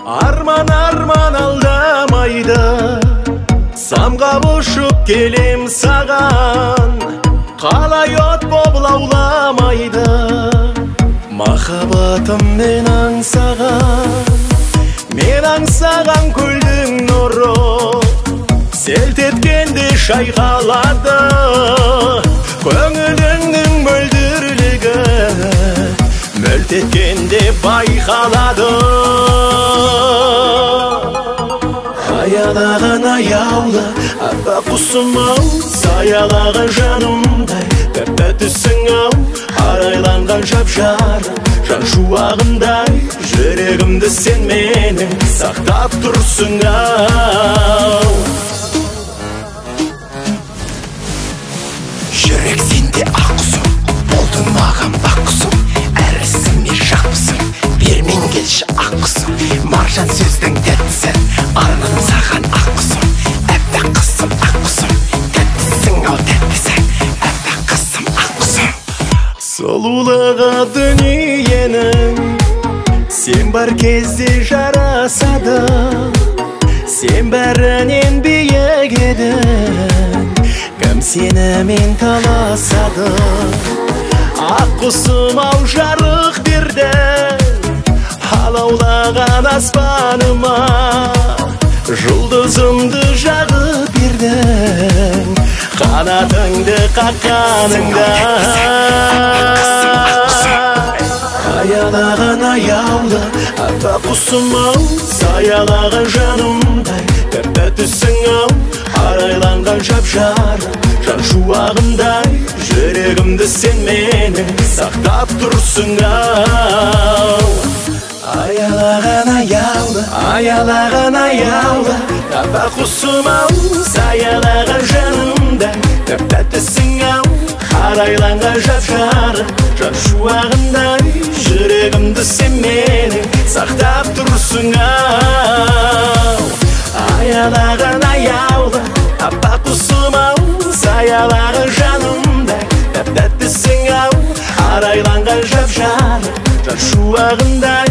Арман алдамайды, самға ұшып келем саған, қалай от боп лауламайды, махаббатым мен аңсаған. Мен аңсаған көлдің нұры селт еткенде шайқалады, көңіліңнің мөлдірлігі мөлт еткенде байқалады. Аялаған аяулы аппақ құсым-ау, саялаған жанымдай тәп-тәттісің-ау, арайланған жап-жарық жан шуағындай, жүрегімді сен менің сақтап тұрсың-ау. Жүрек сенде ақ құсым, болдың маған бақ құсым, әрісің мен жақпысың, бермен келші ақ құсым, маржан сөздің тәттісі, арманым саған ақ құсым, әппақ құсым ақ құсым, тәттісің-ау тәттісің, әппақ құсым ақ құсым. Сұлулығы дүниенің сен бар кезде жарасады, сен бәрінен биік едің, кім сенімен таласады. Ақ құсым-ау жарық бердің, алаулаған аспаныма, жұлдызымды жағып бердің, қанатыңды қаққаныңда. Аялаған аяулы аппақ құсым-ау, саялаған жанымдай тәп-тәттісің-ау, арайланған жап-жарық жан шуағындай, жүрегімді сен менің сақтап тұрсың-ау. Аялаған аяулы аппақ құсым-ау, саялаған жанымдай тәп-тәттісің-ау, арайланған жап-жарық жан шуағындай, жүрегімді сен менің сақтап тұрсың-ау. Аялаған аяулы аппақ құсым-ау, саялаған жанымдай тәп-тәттісің-ау, арайланған жап-жарық жан шуағындай,